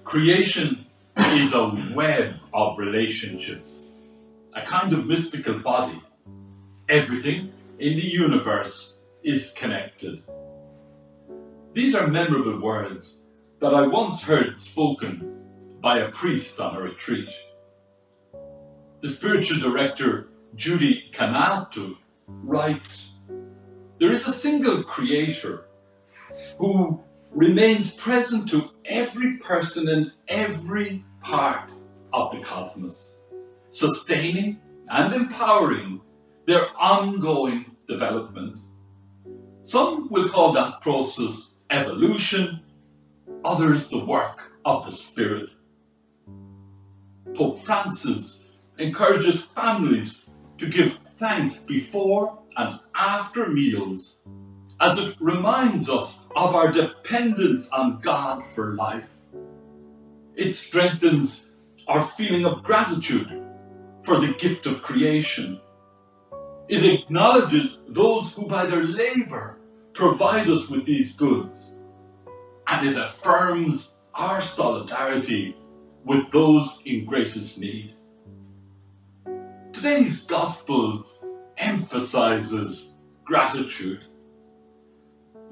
Creation is a web of relationships, a kind of mystical body. Everything in the universe is connected. These are memorable words that I once heard spoken by a priest on a retreat. The spiritual director, Judy Canatu, writes, "There is a single creator who remains present to every person and every part of the cosmos, sustaining and empowering their ongoing development. Some will call that process evolution, others the work of the Spirit." Pope Francis encourages families to give thanks before and after meals, as it reminds us of our dependence on God for life. It strengthens our feeling of gratitude for the gift of creation. It acknowledges those who by their labor provide us with these goods, and it affirms our solidarity with those in greatest need. Today's gospel emphasizes gratitude.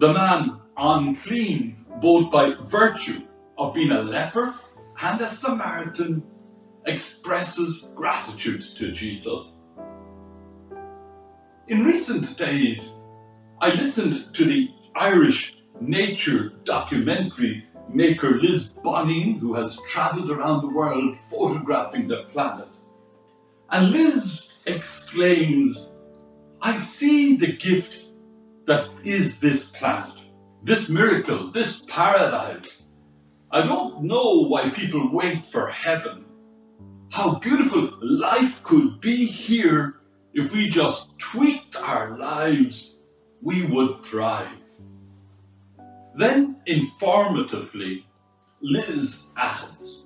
The man unclean, both by virtue of being a leper and a Samaritan, expresses gratitude to Jesus. In recent days, I listened to the Irish nature documentary maker Liz Bonning, who has travelled around the world photographing the planet. And Liz exclaims, "I see the gift that is this planet, this miracle, this paradise. I don't know why people wait for heaven. How beautiful life could be here if we just tweaked our lives, we would thrive." Then, informatively, Liz adds,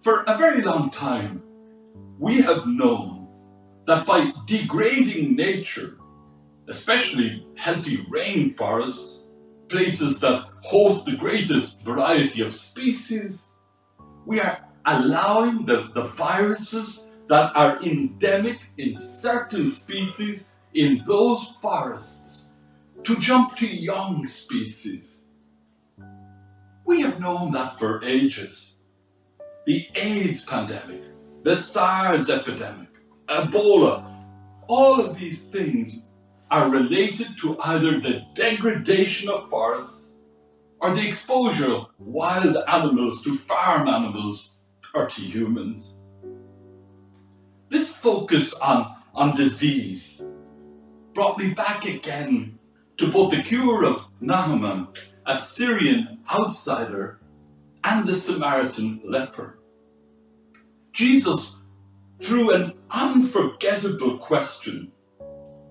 "For a very long time, we have known that by degrading nature, especially healthy rainforests, places that host the greatest variety of species, we are allowing the viruses that are endemic in certain species in those forests to jump to young species. We have known that for ages. The AIDS pandemic, the SARS epidemic, Ebola, all of these things are related to either the degradation of forests or the exposure of wild animals to farm animals or to humans." This focus on disease brought me back again to both the cure of Naaman, a Syrian outsider, and the Samaritan leper. Jesus, through an unforgettable question,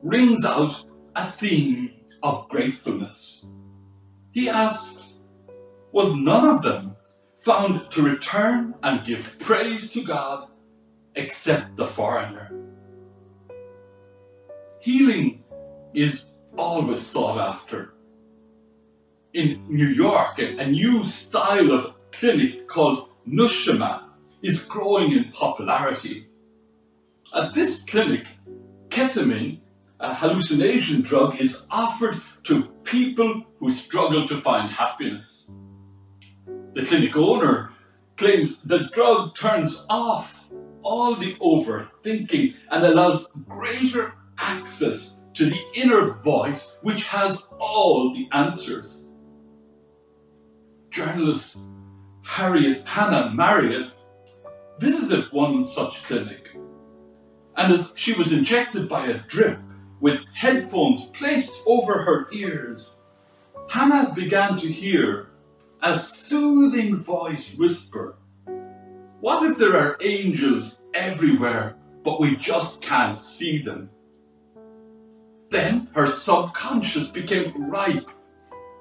rings out a theme of gratefulness. He asks, "Was none of them found to return and give praise to God except the foreigner?" Healing is always sought after. In New York, a new style of clinic called Nushima is growing in popularity. At this clinic, ketamine, a hallucination drug, is offered to people who struggle to find happiness. The clinic owner claims the drug turns off all the overthinking and allows greater access to the inner voice which has all the answers. Journalist Hannah Marriott visited one such clinic, and as she was injected by a drip with headphones placed over her ears, Hannah began to hear a soothing voice whisper, "What if there are angels everywhere, but we just can't see them?" Then her subconscious became ripe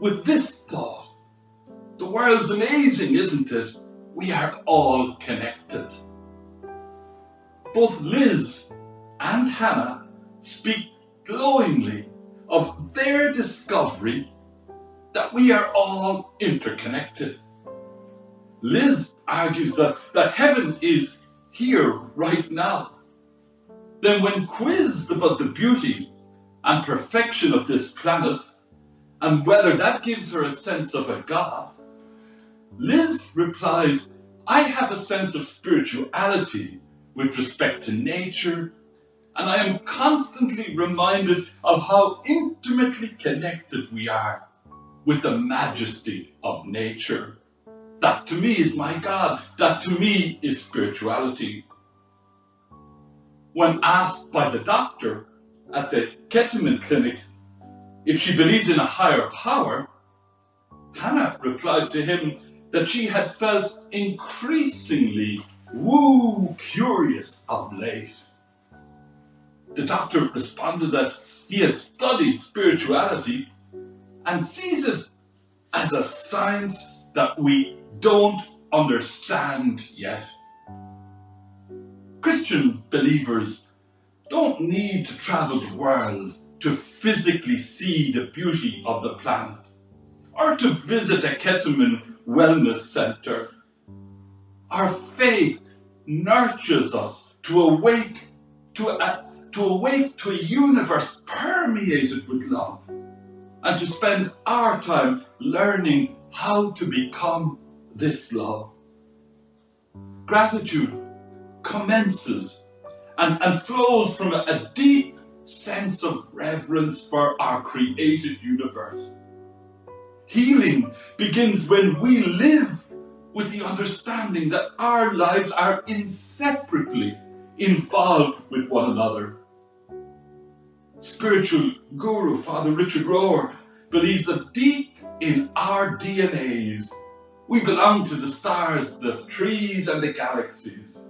with this thought, "The world's amazing, isn't it? We are all connected." Both Liz and Hannah speak glowingly of their discovery that we are all interconnected. Liz argues that heaven is here right now. Then when quizzed about the beauty and perfection of this planet and whether that gives her a sense of a God, Liz replies, I have a sense of spirituality with respect to nature, and I am constantly reminded of how intimately connected we are with the majesty of nature. That to me is my God. That to me is spirituality. When asked by the doctor at the Kettleman Clinic if she believed in a higher power, Hannah replied to him that she had felt increasingly curious of late. The doctor responded that he had studied spirituality and sees it as a science that we don't understand yet. Christian believers don't need to travel the world to physically see the beauty of the planet or to visit a Kettleman wellness center. Our faith nurtures us to awake to a universe permeated with love, and to spend our time learning how to become this love. Gratitude commences and flows from a deep sense of reverence for our created universe. Healing begins when we live with the understanding that our lives are inseparably involved with one another. Spiritual guru Father Richard Rohr believes that deep in our DNAs, we belong to the stars, the trees, and the galaxies.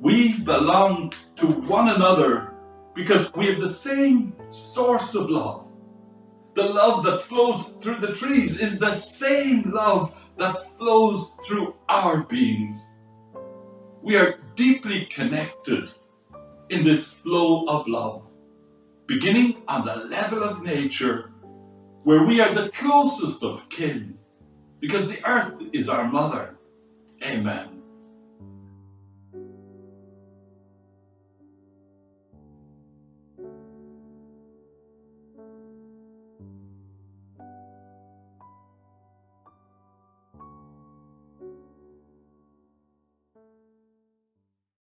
We belong to one another because we have the same source of love. The love that flows through the trees is the same love that flows through our beings. We are deeply connected in this flow of love, beginning on the level of nature, where we are the closest of kin, because the earth is our mother. Amen.